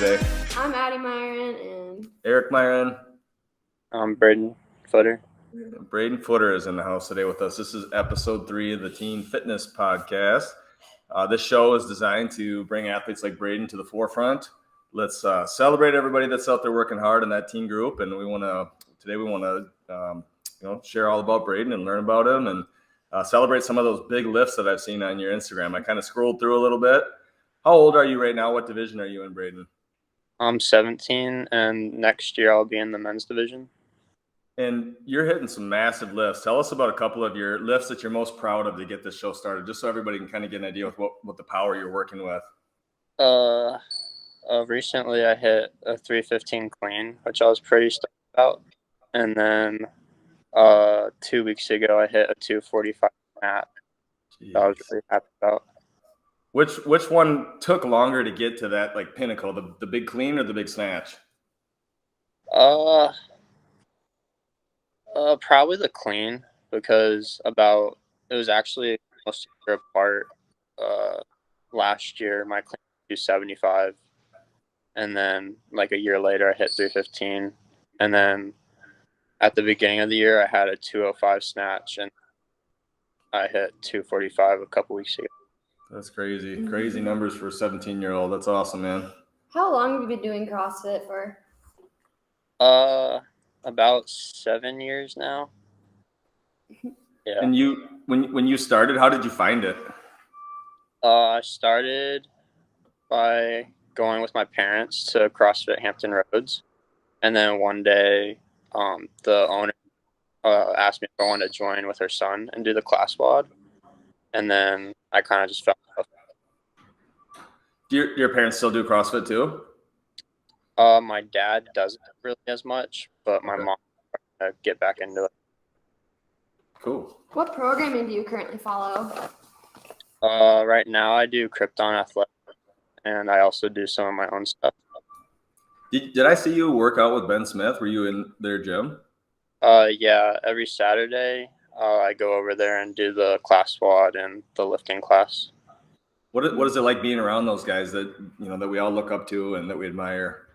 today? I'm Addie Myron and Eric Myron. I'm Braden Footer. Braden Footer is in the house today with us. This is episode 3 of the Teen Fitness Podcast. This show is designed to bring athletes like Braden to the forefront. Let's celebrate everybody that's out there working hard in that teen group, and we want to share all about Braden and learn about him and celebrate some of those big lifts that I've seen on your Instagram. I kind of scrolled through a little bit. How old are you right now? What division are you in, Braden? I'm 17, and next year I'll be in the men's division. And you're hitting some massive lifts. Tell us about a couple of your lifts that you're most proud of to get this show started, just so everybody can kind of get an idea of what the power you're working with. Recently I hit a 315 clean, which I was pretty stoked about. And then 2 weeks ago I hit a 245 mat. I was really happy about. Which one took longer to get to that like pinnacle, the big clean or the big snatch? Probably the clean, because it was actually almost a year apart. Last year my clean was 275, and then like a year later I hit 315, and then at the beginning of the year I had a 205 snatch, and I hit 245 a couple weeks ago. That's crazy. Mm-hmm. Crazy numbers for a 17-year-old. That's awesome, man. How long have you been doing CrossFit for? About 7 years now. Yeah. And when you started, how did you find it? I started by going with my parents to CrossFit Hampton Roads, and then one day the owner asked me if I wanted to join with her son and do the class squad, and then I kind of just fell in love. Do your parents still do CrossFit too? My dad doesn't really as much, but my mom get back into it. Cool. What programming do you currently follow? Right now I do Krypton Athletic, and I also do some of my own stuff. Did I see you work out with Ben Smith? Were you in their gym? Yeah, every Saturday I go over there and do the class squad and the lifting class. What is it like being around those guys that that we all look up to and that we admire?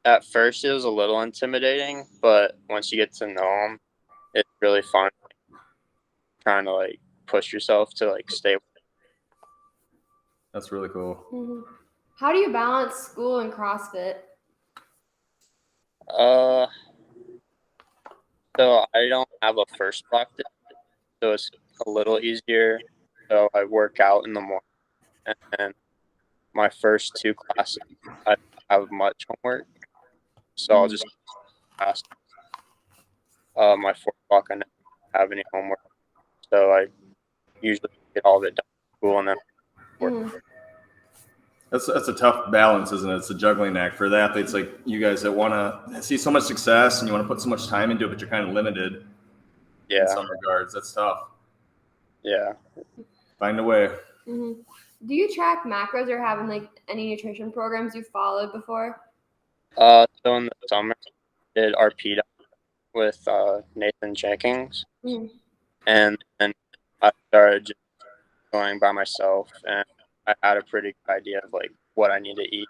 At first it was a little intimidating, but once you get to know them, it's really fun. Trying to like push yourself to like stay. That's really cool. Mm-hmm. How do you balance school and CrossFit? So I don't have a first block day, so it's a little easier. So I work out in the morning, and then my first 2 classes I don't have much homework, so I'll just pass. My 4 o'clock I don't have any homework, so I usually get all of it done in school and then work. Mm. That's a tough balance, isn't it? It's a juggling act for the athletes like you guys that want to see so much success and you want to put so much time into it, but you're kind of limited in some regards. That's tough. Yeah. Find a way. Mm-hmm. Do you track macros or have like any nutrition programs you followed before? So in the summer, I did RP with Nathan Jenkins, and then I started just going by myself, and I had a pretty good idea of like what I need to eat.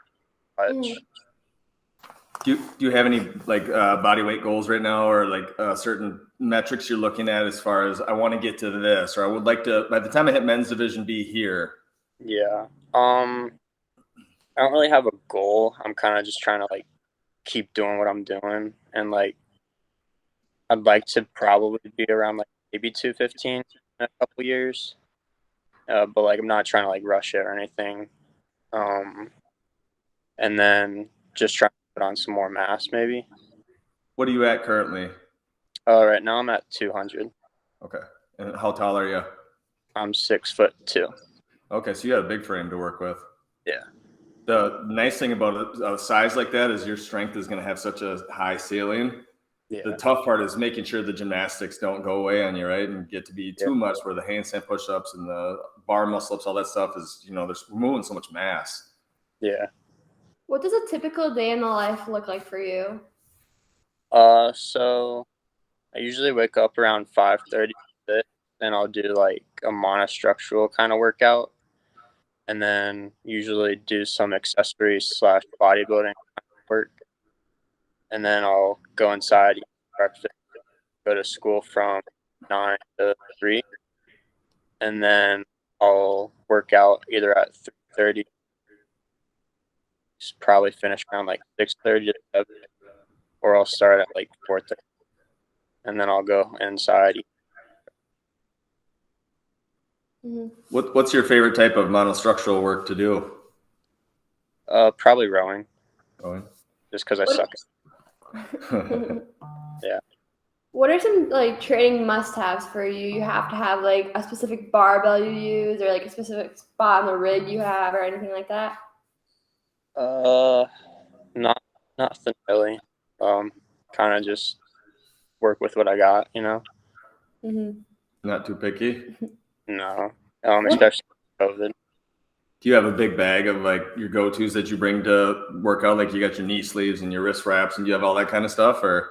Do you have any like body weight goals right now, or like certain metrics you're looking at as far as I want to get to this, or I would like to by the time I hit men's division be here? Yeah. I don't really have a goal. I'm kind of just trying to like keep doing what I'm doing, and like I'd like to probably be around like maybe 215 in a couple years. But like I'm not trying to like rush it or anything. And then just trying to put on some more mass maybe. What are you at currently? Right now I'm at 200. Okay. And how tall are you? I'm 6'2". Okay, so you got a big frame to work with. Yeah. The nice thing about a size like that is your strength is going to have such a high ceiling. Yeah. The tough part is making sure the gymnastics don't go away on you, right? And get to be too much where the handstand push-ups and the bar muscle-ups, all that stuff is, there's removing so much mass. Yeah. What does a typical day in the life look like for you? So I usually wake up around 5:30, and I'll do like a monostructural kind of workout. and then usually do some accessories / bodybuilding work. And then I'll go inside, eat breakfast, go to school from 9 to 3, and then I'll work out either at 3:30, probably finish around like 6:30 to 7, or I'll start at like 4:30, and then I'll go inside. What's your favorite type of monostructural work to do? Probably rowing, Rowing. just because I suck. Yeah. What are some like training must-haves for you? You have to have like a specific barbell you use, or like a specific spot on the rig you have, or anything like that. Nothing really. Kind of just work with what I got, you know. Not too picky. No, especially COVID. Do you have a big bag of like your go-tos that you bring to work out? Like you got your knee sleeves and your wrist wraps, and do you have all that kind of stuff, or?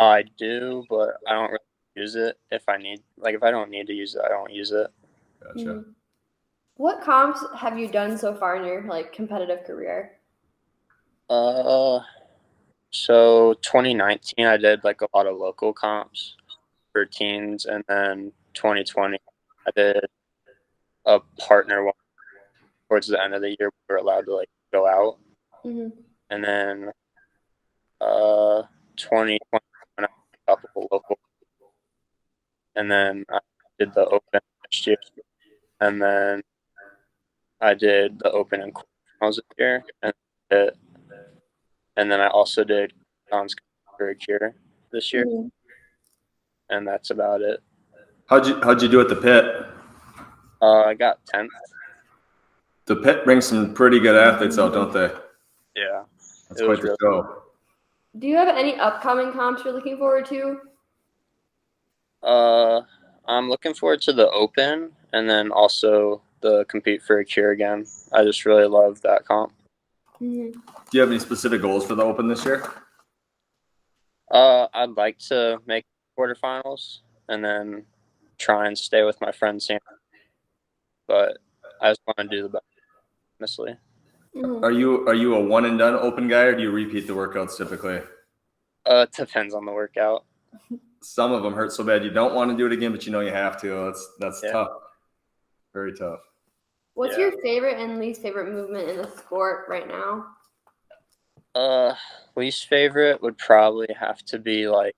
I do, but I don't really use it if I need. Like if I don't need to use it, I don't use it. Gotcha. What comps have you done so far in your like competitive career? So 2019 I did like a lot of local comps for teens, and then 2020 I did a partner one towards the end of the year. We were allowed to like go out, and then 2020 I did a couple local, and then I did the open next year, and then I did the open in quarterfinals this year, and then I also did for a year this year, and that's about it. How'd you do at the pit? I got 10th. The pit brings some pretty good athletes out, don't they? Yeah, that's quite the show. Do you have any upcoming comps you're looking forward to? I'm looking forward to the open, and then also the compete for a cure again. I just really love that comp. Do you have any specific goals for the open this year? I'd like to make quarterfinals and then try and stay with my friend Sam, but I just want to do the best, honestly. Are you a one and done open guy, or do you repeat the workouts typically? It depends on the workout. Some of them hurt so bad you don't want to do it again, but you know you have to. That's tough. Very tough. What's your favorite and least favorite movement in the sport right now? Least favorite would probably have to be like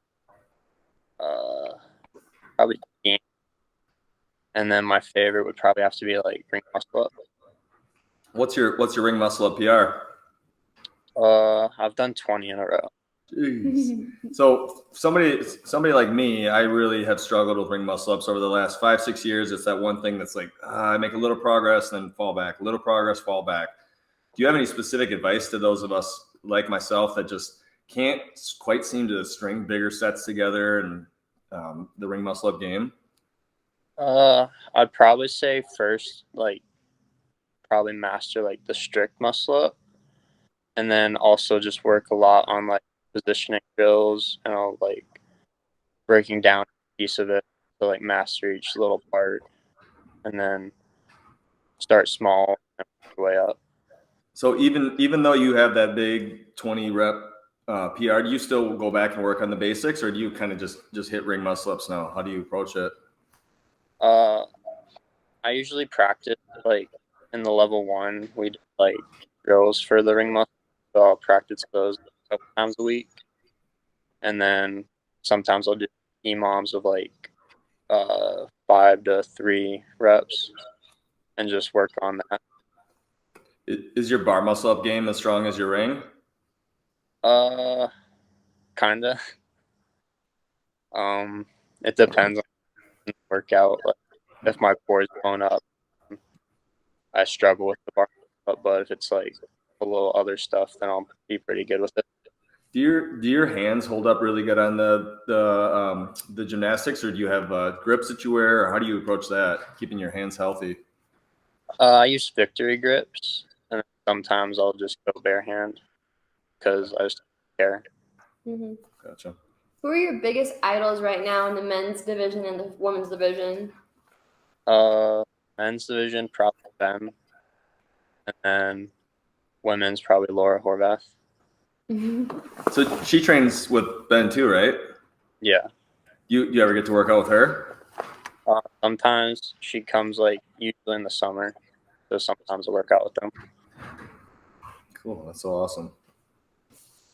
probably skiing. And then my favorite would probably have to be like ring muscle up. What's your ring muscle up PR? I've done 20 in a row. Jeez. So somebody like me, I really have struggled with ring muscle ups over the last 5-6 years. It's that one thing that's like I make a little progress, then fall back, a little progress, fall back. Do you have any specific advice to those of us like myself that just can't quite seem to string bigger sets together and the ring muscle up game? I'd probably say first, like, probably master like the strict muscle up, and then also just work a lot on like positioning drills and all like breaking down a piece of it to like master each little part, and then start small and work your way up. So even though you have that big 20 rep PR, do you still go back and work on the basics, or do you kind of just hit ring muscle ups now? How do you approach it? I usually practice like in the level 1. We do like drills for the ring muscle, so I'll practice those a couple times a week, and then sometimes I'll do EMOMs of like 5 to 3 reps, and just work on that. Is your bar muscle up game as strong as your ring? Kinda. It depends on the workout. Like, if my core is blown up, I struggle with the bar up, but if it's like a little other stuff, then I'll be pretty good with it. Do your hands hold up really good on the gymnastics, or do you have grips that you wear, or how do you approach that, keeping your hands healthy? I use victory grips, and sometimes I'll just go bare hand because I just don't care. Gotcha. Who are your biggest idols right now in the men's division and the women's division? Men's division, probably Ben. and then women's probably Laura Horvath. So she trains with Ben too, right? Yeah. You ever get to work out with her? Sometimes she comes like usually in the summer, so sometimes I work out with them. Cool, that's so awesome.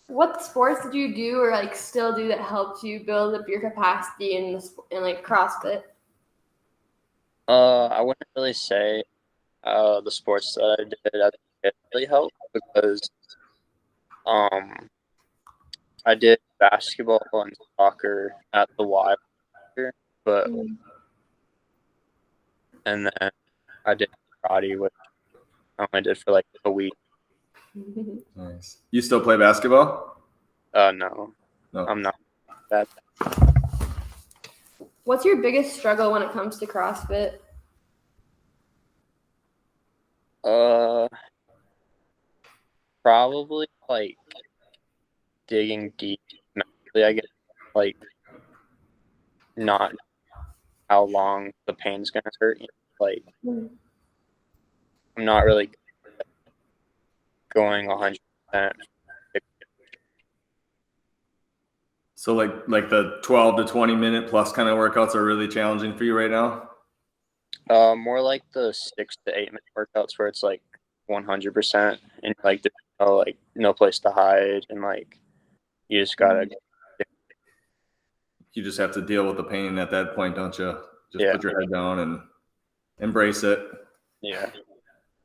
What sports did you do or like still do that helped you build up your capacity in like CrossFit? I wouldn't really say the sports that I did as a kid really helped because I did basketball and soccer at the Y, but and then I did karate, which I only did for like a week. Nice. You still play basketball? No, I'm not that. What's your biggest struggle when it comes to CrossFit? Probably like digging deep mentally, I guess, like not how long the pain's gonna hurt. Like I'm not really going 100%. So like the 12 to 20 minute plus kind of workouts are really challenging for you right now? More like the 6 to 8 minute workouts where it's like 100% and like there's no place to hide and like you just gotta. You just have to deal with the pain at that point, don't you? Just Yeah. put your head down and embrace it. Yeah.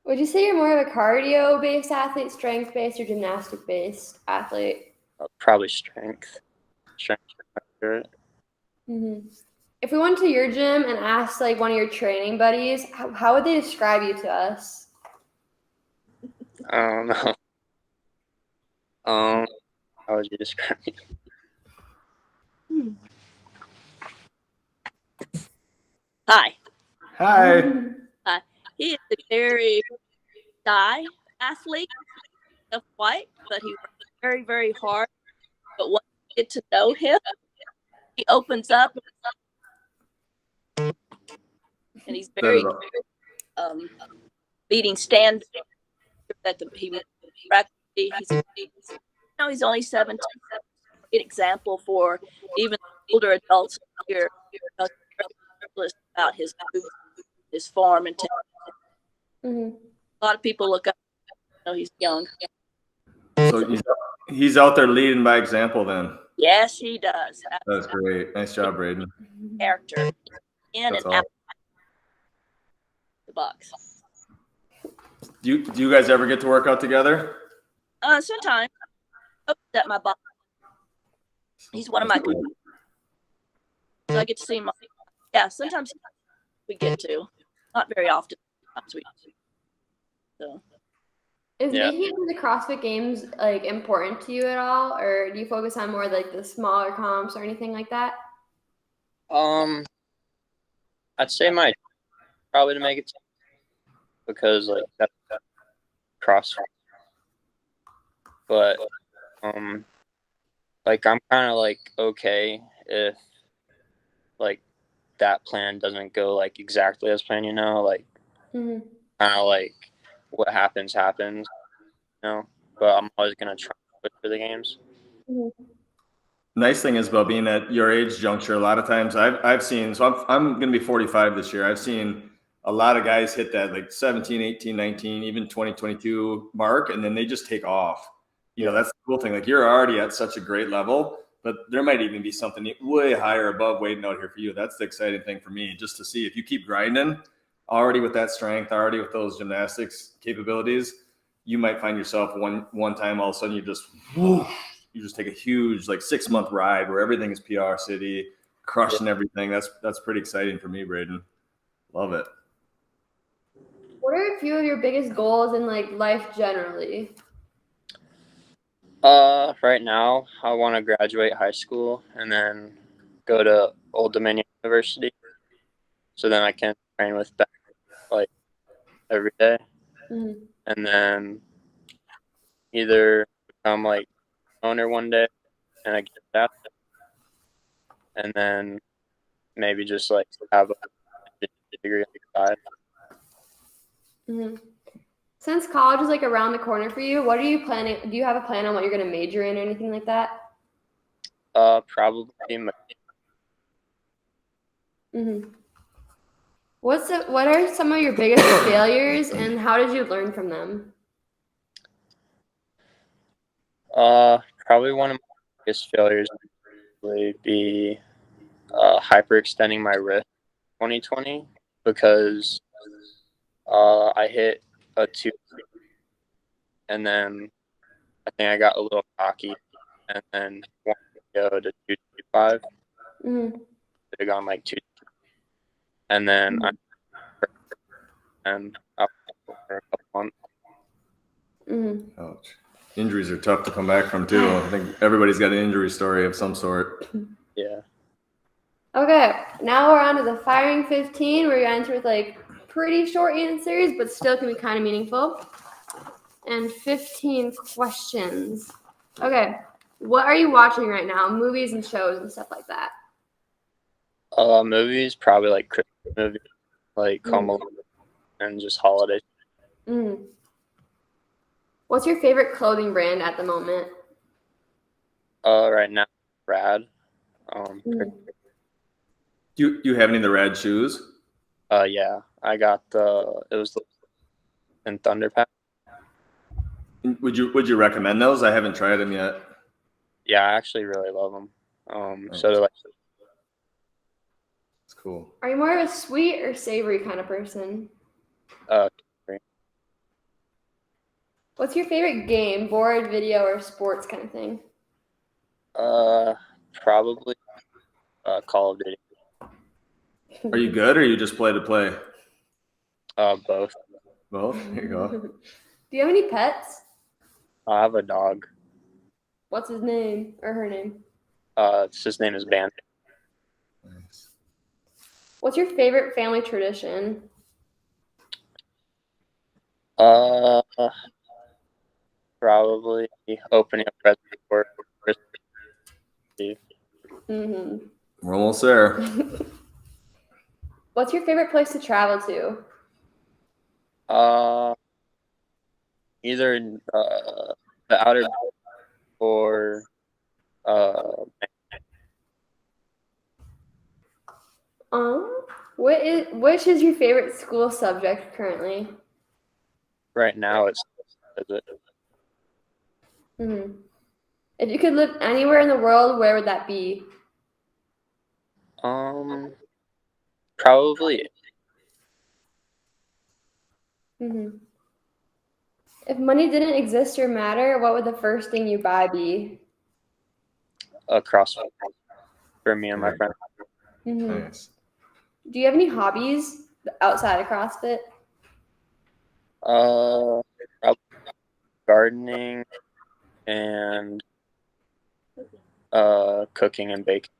Would you say you're more of a cardio-based athlete, strength-based, or gymnastic-based athlete? Probably strength. If we went to your gym and asked like one of your training buddies, how would they describe you to us? I don't know. How would you describe me? Hi. Hi. He is a very shy athlete of white, but he works very, very hard. But once you get to know him, he opens up and he's very beating standards that he practically he's only 17. An example for even older adults here about his food, his form and technique. A lot of people look up, he's young. So he's out there leading by example then. Yes, he does. That's great. Nice job, Braden. Character in That's and out the box. Do you guys ever get to work out together? Sometimes at my box. He's one of my cool. So I get to see him. Yeah, sometimes we get to. Not very often. So. Is making it to the CrossFit Games like important to you at all, or do you focus on more like the smaller comps or anything like that? I'd say my probably to make it because like that's CrossFit, but like I'm kind of like okay if like that plan doesn't go like exactly as planned, like kind of like what happens, but I'm always going to try for the games. Nice thing is about being at your age juncture, a lot of times I've seen, so I'm going to be 45 this year. I've seen a lot of guys hit that like 17, 18, 19, even 2022 mark, and then they just take off. That's the cool thing. Like you're already at such a great level, but there might even be something way higher above waiting out here for you. That's the exciting thing for me, just to see if you keep grinding already with that strength, already with those gymnastics capabilities, you might find yourself one time all of a sudden you just take a huge like 6-month ride where everything is PR city, crushing everything. That's pretty exciting for me, Braden. Love it. What are a few of your biggest goals in like life generally? Right now I want to graduate high school and then go to Old Dominion University, so then I can train with Ben like every day, and then either become like owner one day and I get that, and then maybe just like have a degree on the side. Since college is like around the corner for you, what are you planning? Do you have a plan on what you're going to major in or anything like that? Probably Mm-hmm. What are some of your biggest failures and how did you learn from them? probably one of my biggest failures would be hyperextending my wrist 2020 because I hit a 2 and then I think I got a little cocky and then wanted to go to 225. Mm-hmm. Should have gone like 2, and then I and up for a couple months. Mm-hmm. Ouch. Injuries are tough to come back from too. I think everybody's got an injury story of some sort. Yeah. Okay, now we're on to the firing 15. We're going to enter with like pretty short answers, but still can be kind of meaningful. And 15 questions. Okay, what are you watching right now? Movies and shows and stuff like that. Movies probably like Christmas movies, like Home Alone and just holidays. Mm. What's your favorite clothing brand at the moment? Right now, Brad. Do you have any of the rad shoes? Yeah, I got it was the in Thunderpack. Would you recommend those? I haven't tried them yet. Yeah, I actually really love them. So they're like, It's cool. Are you more of a sweet or savory kind of person? What's your favorite game, board, video, or sports kind of thing? probably Call of Duty. Are you good or you just play to play? Both. Both? There you go. Do you have any pets? I have a dog. What's his name or her name? His name is Ban. Nice. What's your favorite family tradition? Probably opening up presents for Christmas Eve. Mm-hmm. We're almost there. What's your favorite place to travel to? Either the outer or Which is your favorite school subject currently? right now it's Mm-hmm. If you could live anywhere in the world, where would that be? probably Mm-hmm. If money didn't exist or matter, what would the first thing you buy be? a CrossFit for me and my friend. Mm-hmm. Nice. Do you have any hobbies outside of CrossFit? Probably gardening and cooking and baking.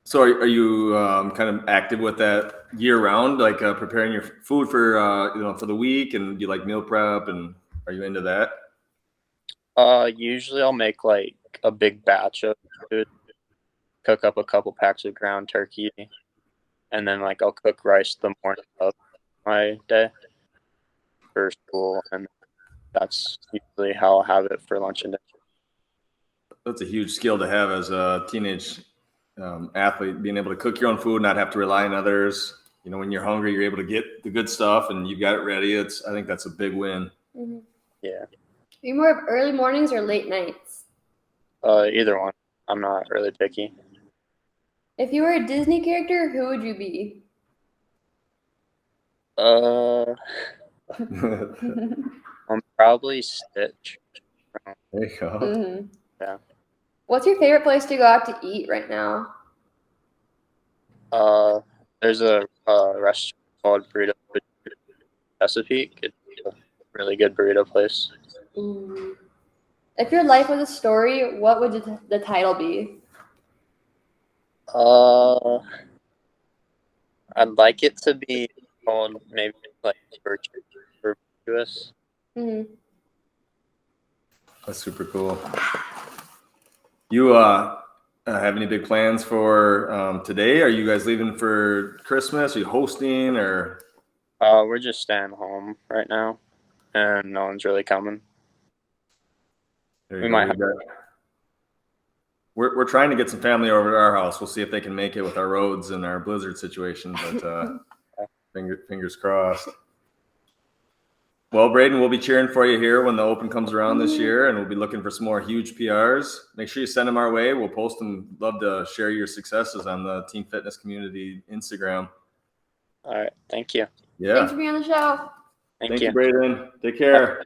So are you kind of active with that year round, like preparing your food for for the week, and do you like meal prep, and are you into that? Usually I'll make like a big batch of food, cook up a couple packs of ground turkey, and then like I'll cook rice the morning of my day for school, and that's usually how I'll have it for lunch and dinner. That's a huge skill to have as a teenage athlete, being able to cook your own food, not have to rely on others. You know, when you're hungry, you're able to get the good stuff, and you've got it ready. I think that's a big win. Mm-hmm. Yeah. Are you more of early mornings or late nights? Either one. I'm not really picky. If you were a Disney character, who would you be? I'm probably Stitch. There you go. Mm-hmm. Yeah. What's your favorite place to go out to eat right now? There's a restaurant called Burrito Chesapeake. It's a really good burrito place. Ooh. If your life was a story, what would the title be? I'd like it to be called maybe like Virtuous. Mm-hmm. That's super cool. You have any big plans for today? Are you guys leaving for Christmas? Are you hosting or? We're just staying home right now. and no one's really coming. There We you might go. We're trying to get some family over to our house. We'll see if they can make it with our roads and our blizzard situation, but fingers crossed. Well, Braden, we'll be cheering for you here when the Open comes around this year, and we'll be looking for some more huge PRs. Make sure you send them our way. We'll post them. Love to share your successes on the Team Fitness Community Instagram. All right. Thank you. Yeah. Thanks for being on the show. Thank Thank you. you, Braden. Take care.